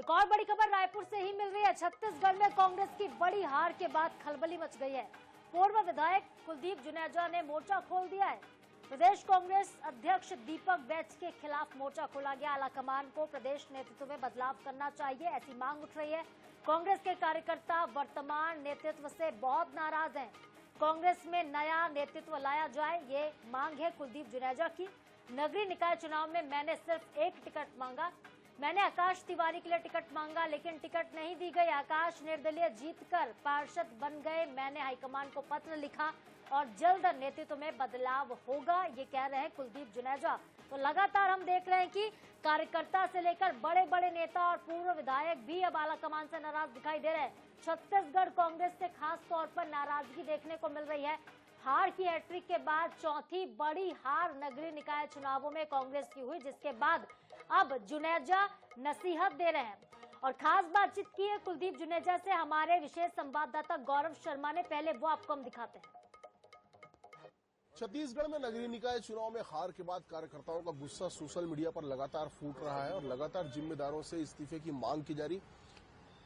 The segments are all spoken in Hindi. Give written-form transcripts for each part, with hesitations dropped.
एक और बड़ी खबर रायपुर से ही मिल रही है। छत्तीसगढ़ में कांग्रेस की बड़ी हार के बाद खलबली मच गई है। पूर्व विधायक कुलदीप जुनेजा ने मोर्चा खोल दिया है। प्रदेश कांग्रेस अध्यक्ष दीपक बैच के खिलाफ मोर्चा खोला गया। आलाकमान को प्रदेश नेतृत्व में बदलाव करना चाहिए, ऐसी मांग उठ रही है। कांग्रेस के कार्यकर्ता वर्तमान नेतृत्व से बहुत नाराज हैं। कांग्रेस में नया नेतृत्व लाया जाए, ये मांग है कुलदीप जुनेजा की। नगरीय निकाय चुनाव में मैंने सिर्फ एक टिकट मांगा। मैंने आकाश तिवारी के लिए टिकट मांगा, लेकिन टिकट नहीं दी गई। आकाश निर्दलीय जीतकर पार्षद बन गए। मैंने हाईकमान को पत्र लिखा और जल्द नेतृत्व में बदलाव होगा, ये कह रहे हैं कुलदीप जुनेजा। तो लगातार हम देख रहे हैं कि कार्यकर्ता से लेकर बड़े बड़े नेता और पूर्व विधायक भी अब आलाकमान से नाराज दिखाई दे रहे हैं। छत्तीसगढ़ कांग्रेस से खास तौर पर नाराजगी देखने को मिल रही है। हार की हैट्रिक के बाद चौथी बड़ी हार नगरीय निकाय चुनावों में कांग्रेस की हुई, जिसके बाद अब जुनेजा नसीहत दे रहे हैं और खास बातचीत की है कुलदीप जुनेजा से हमारे विशेष संवाददाता गौरव शर्मा ने। पहले वो आपको हम दिखाते हैं। छत्तीसगढ़ में नगरीय निकाय चुनाव में हार के बाद कार्यकर्ताओं का गुस्सा सोशल मीडिया पर लगातार फूट रहा है और लगातार जिम्मेदारों से इस्तीफे की मांग की जा रही।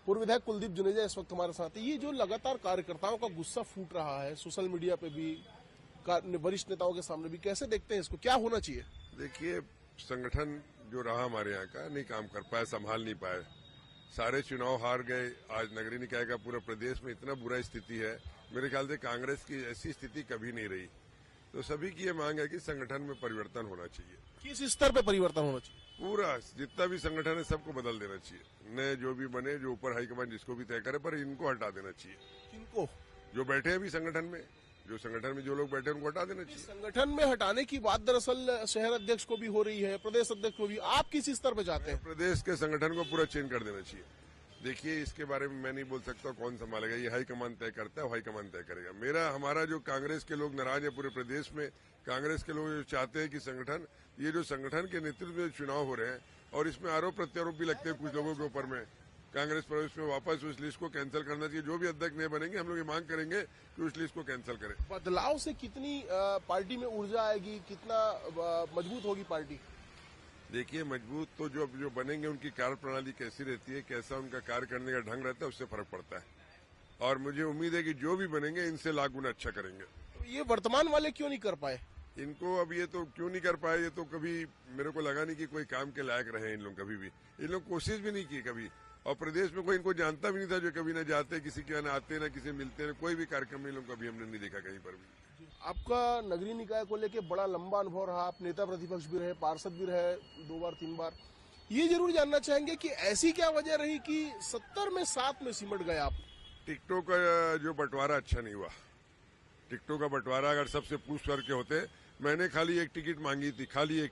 पूर्व विधायक कुलदीप जुनेजा इस वक्त हमारे साथ है। ये जो लगातार कार्यकर्ताओं का गुस्सा फूट रहा है सोशल मीडिया पे भी, वरिष्ठ नेताओं के सामने भी, कैसे देखते हैं इसको, क्या होना चाहिए? देखिए, संगठन जो रहा हमारे यहाँ का नहीं काम कर पाया, संभाल नहीं पाए, सारे चुनाव हार गए। आज नगरीय निकाय का पूरा प्रदेश में इतना बुरा स्थिति है, मेरे ख्याल से कांग्रेस की ऐसी स्थिति कभी नहीं रही। तो सभी की ये मांग है कि संगठन में परिवर्तन होना चाहिए। किस स्तर पे परिवर्तन होना चाहिए? पूरा जितना भी संगठन है सबको बदल देना चाहिए। नए जो भी बने, जो ऊपर हाईकमान जिसको भी तय करे, पर इनको हटा देना चाहिए। किनको? जो बैठे हैं अभी संगठन में, जो संगठन में जो लोग बैठे हैं उनको हटा देना चाहिए। संगठन में हटाने की बात दरअसल शहर अध्यक्ष को भी हो रही है, प्रदेश अध्यक्ष को भी। आप किस स्तर पे चाहते हैं? प्रदेश के संगठन को पूरा चेंज कर देना चाहिए। देखिए, इसके बारे में मैं नहीं बोल सकता कौन संभालेगा, ये हाईकमान तय करता है, हाईकमान तय करेगा। हमारा जो कांग्रेस के लोग नाराज है पूरे प्रदेश में, कांग्रेस के लोग जो चाहते हैं कि संगठन, ये जो संगठन के नेतृत्व में चुनाव हो रहे हैं और इसमें आरोप प्रत्यारोप भी लगते हैं कुछ लोगों के ऊपर में, कांग्रेस पर इसमें वापस उस लिस्ट को कैंसिल करना चाहिए। जो भी अध्यक्ष नए बनेंगे हम लोग ये मांग करेंगे कि उस लिस्ट को कैंसिल करें। बदलाव से कितनी पार्टी में ऊर्जा आएगी, कितना मजबूत होगी पार्टी? देखिए, मजबूत तो जो बनेंगे उनकी कार्य प्रणाली कैसी रहती है, कैसा उनका कार्य करने का ढंग रहता है, उससे फर्क पड़ता है। और मुझे उम्मीद है कि जो भी बनेंगे इनसे लाख गुना अच्छा करेंगे। तो ये वर्तमान वाले क्यों नहीं कर पाए? इनको अब ये तो क्यों नहीं कर पाए, ये तो कभी मेरे को लगा नहीं कि कोई काम के लायक रहे इन लोग, कभी भी इन लोग कोशिश भी नहीं की कभी। और प्रदेश में कोई इनको जानता भी नहीं था, जो कभी न जाते, किसी के न आते, न किसी मिलते, न कोई भी कार्यक्रम में इन लोग कभी हमने नहीं देखा कहीं पर भी। आपका नगरीय निकाय को लेके बड़ा लंबा अनुभव रहा, आप नेता प्रतिपक्ष भी रहे, पार्षद भी रहे 2 बार 3 बार। ये जरूर जानना चाहेंगे कि ऐसी क्या वजह रही कि 70 में 7 में सिमट गए आप? टिकटों का जो बंटवारा अच्छा नहीं हुआ। टिकटों का बंटवारा अगर सबसे पूछ करके होते, मैंने खाली एक टिकट मांगी थी, खाली एक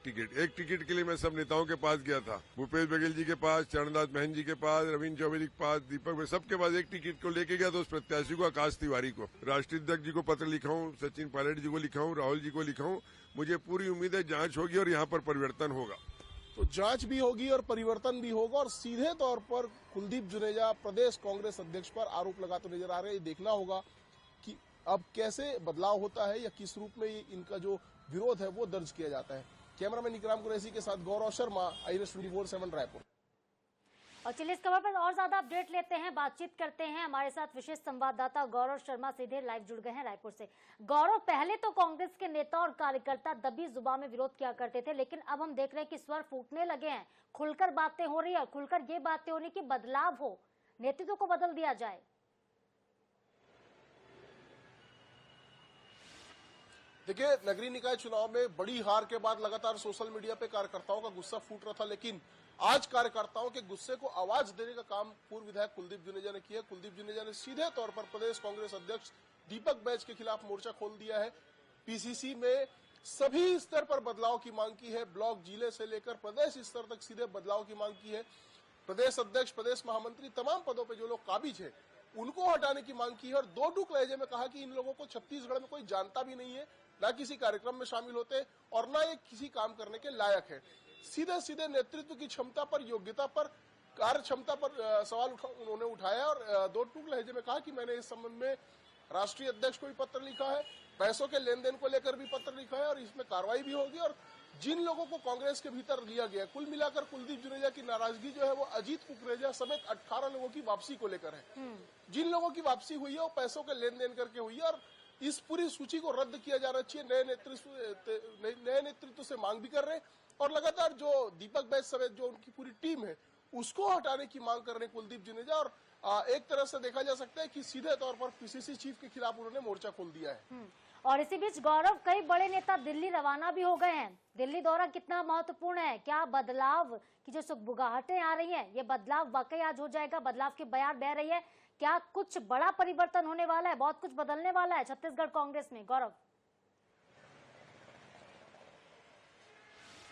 टिकट के लिए मैं सब नेताओं के पास गया था। भूपेश बघेल जी के पास, चरणदास महन जी के पास, रविन्द्र चौबे के पास, दीपक में सबके पास एक टिकट को लेके गया। तो उस प्रत्याशी को, आकाश तिवारी को, राष्ट्रीय अध्यक्ष जी को पत्र लिखा हूँ, सचिन पायलट जी को लिखा हूँ, राहुल जी को लिखा हूँ। मुझे पूरी उम्मीद है जांच होगी और यहाँ पर परिवर्तन होगा। तो जांच भी होगी और परिवर्तन भी होगा और सीधे तौर पर कुलदीप जुनेजा प्रदेश कांग्रेस अध्यक्ष पर आरोप लगाते नजर आ रहे हैं। ये देखना होगा कि अब कैसे बदलाव होता है या किस रूप में इनका जो विरोध है वो दर्ज किया जाता है। कैमरामैन इकराम कुरैशी के साथ गौरव शर्मा, IANS 24/7 रायपुर। और चलिए इस खबर पर और ज्यादा अपडेट लेते हैं, बातचीत करते हैं। हमारे साथ विशेष संवाददाता गौरव शर्मा सीधे लाइव जुड़ गए हैं रायपुर से। गौरव, पहले तो कांग्रेस के नेता और कार्यकर्ता दबी जुबान में विरोध किया करते थे, लेकिन अब हम देख रहे हैं कि स्वर फूटने लगे हैं, खुलकर बातें हो रही है, खुलकर ये बातें हो रही कि बदलाव हो, नेतृत्व को बदल दिया जाए। देखिए, नगरीय निकाय चुनाव में बड़ी हार के बाद लगातार सोशल मीडिया पे कार्यकर्ताओं का गुस्सा फूट रहा था, लेकिन आज कार्यकर्ताओं के गुस्से को आवाज देने का काम पूर्व विधायक कुलदीप जुनेजा ने किया। कुलदीप जुनेजा ने सीधे तौर पर प्रदेश कांग्रेस अध्यक्ष दीपक बैच के खिलाफ मोर्चा खोल दिया है। पीसीसी में सभी स्तर पर बदलाव की मांग की है, ब्लॉक जिले से लेकर प्रदेश स्तर तक सीधे बदलाव की मांग की है। प्रदेश अध्यक्ष, प्रदेश महामंत्री, तमाम पदों पर जो लोग काबिज है उनको हटाने की मांग की है और 2 टूक लहजे में कहा कि इन लोगों को छत्तीसगढ़ में कोई जानता भी नहीं है, ना किसी कार्यक्रम में शामिल होते और ना ये किसी काम करने के लायक है। सीधे सीधे नेतृत्व की क्षमता पर, योग्यता पर, कार्य क्षमता पर सवाल उन्होंने उठाया और 2 टूक लहजे में कहा कि मैंने इस संबंध में राष्ट्रीय अध्यक्ष को भी पत्र लिखा है, पैसों के लेन देन को लेकर भी पत्र लिखा है और इसमें कार्रवाई भी होगी और जिन लोगों को कांग्रेस के भीतर लिया गया, कुल मिलाकर कुलदीप जुनेजा की नाराजगी जो है वो अजीत कुकरेजा समेत 18 लोगों की वापसी को लेकर है। जिन लोगों की वापसी हुई है वो पैसों के लेन देन करके हुई है और इस पूरी सूची को रद्द किया जाना चाहिए। नए नेतृत्व से मांग भी कर रहे हैं और लगातार जो दीपक बैज समेत जो उनकी पूरी टीम है उसको हटाने की मांग कर रहे हैं कुलदीप जुनेजा। और एक तरह से देखा जा सकता है कि सीधे तौर पर पीसीसी चीफ के खिलाफ उन्होंने मोर्चा खोल दिया है। और इसी बीच गौरव, कई बड़े नेता दिल्ली रवाना भी हो गए हैं। दिल्ली दौरा कितना महत्वपूर्ण है? क्या बदलाव की जो सुगबुगाहटें आ रही हैं, ये बदलाव वाकई आज हो जाएगा? बदलाव की बयार बह रही है, क्या कुछ बड़ा परिवर्तन होने वाला है? बहुत कुछ बदलने वाला है छत्तीसगढ़ कांग्रेस में? गौरव,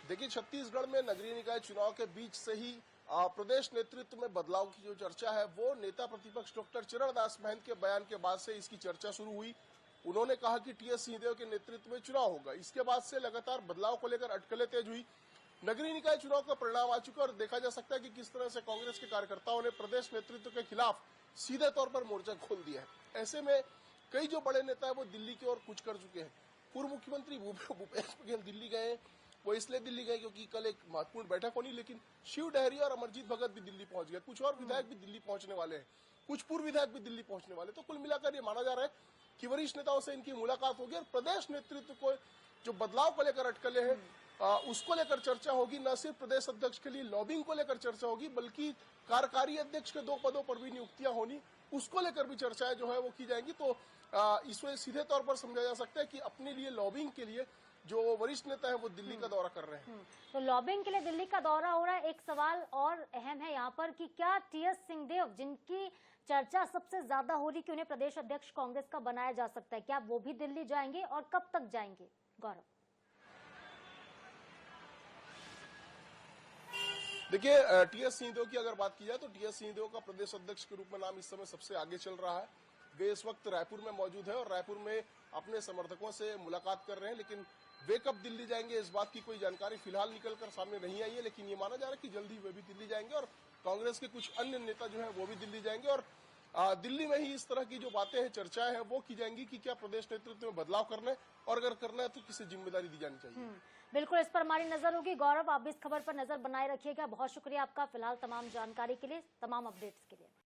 देखिए, छत्तीसगढ़ में नगरीय निकाय चुनाव के बीच से ही प्रदेश नेतृत्व में बदलाव की जो चर्चा है वो नेता प्रतिपक्ष डॉक्टर चरणदास महंत के बयान के बाद से इसकी चर्चा शुरू हुई। उन्होंने कहा कि टीएस सिंहदेव के नेतृत्व में चुनाव होगा। इसके बाद से लगातार बदलाव को लेकर अटकलें तेज हुई। नगरीय निकाय चुनाव का परिणाम आ चुका और देखा जा सकता है कि किस तरह से कांग्रेस के कार्यकर्ताओं ने प्रदेश नेतृत्व के खिलाफ सीधे तौर पर मोर्चा खोल दिया है। ऐसे में कई जो बड़े नेता है वो दिल्ली की ओर कूच कर चुके हैं। पूर्व मुख्यमंत्री भूपेश बघेल दिल्ली गए। वो इसलिए दिल्ली गए क्योंकि कल एक महत्वपूर्ण बैठक होनी, लेकिन शिव डहरी और अमरजीत भगत भी दिल्ली पहुंच गए। कुछ और विधायक भी दिल्ली पहुंचने वाले हैं, कुछ पूर्व विधायक भी दिल्ली पहुंचने वाले। तो कुल मिलाकर ये माना जा रहा है कि वरिष्ठ नेताओं से इनकी मुलाकात होगी और प्रदेश नेतृत्व को जो बदलाव को लेकर अटकले हैं उसको लेकर चर्चा होगी। न सिर्फ प्रदेश अध्यक्ष के लिए लॉबिंग को लेकर चर्चा होगी, बल्कि कार्यकारी अध्यक्ष के 2 पदों पर भी नियुक्तियां होनी, उसको लेकर भी चर्चाएं जो है वो की जाएंगी। तो इसमें सीधे तौर पर समझा जा सकता है कि अपने लिए लॉबिंग के लिए जो वरिष्ठ नेता है वो दिल्ली का दौरा कर रहे हैं। तो लॉबिंग के लिए दिल्ली का दौरा हो रहा है। एक सवाल और अहम है यहाँ पर कि क्या टीएस सिंहदेव, जिनकी चर्चा सबसे ज्यादा हो रही कि उन्हें प्रदेश अध्यक्ष कांग्रेस का बनाया जा सकता है, क्या वो भी दिल्ली जाएंगे और कब तक जाएंगे? गौरव, देखिए, टीएस सिंहदेव की अगर बात की जाए तो टीएस सिंहदेव का प्रदेश अध्यक्ष के रूप में नाम इस समय सबसे आगे चल रहा है। वे इस वक्त रायपुर में मौजूद है और रायपुर में अपने समर्थकों से मुलाकात कर रहे हैं, लेकिन वे कब दिल्ली जाएंगे इस बात की कोई जानकारी फिलहाल निकलकर सामने नहीं आई है। लेकिन ये माना जा रहा है कि जल्दी वे भी दिल्ली जाएंगे और कांग्रेस के कुछ अन्य नेता जो है वो भी दिल्ली जाएंगे और दिल्ली में ही इस तरह की जो बातें हैं, चर्चाएं हैं वो की जाएंगी कि क्या प्रदेश नेतृत्व में बदलाव करना है और अगर करना है तो किसे जिम्मेदारी दी जानी चाहिए। बिल्कुल, इस पर हमारी नजर होगी। गौरव, आप भी इस खबर पर नजर बनाए रखिएगा। बहुत शुक्रिया आपका फिलहाल तमाम जानकारी के लिए, तमाम अपडेट्स के लिए।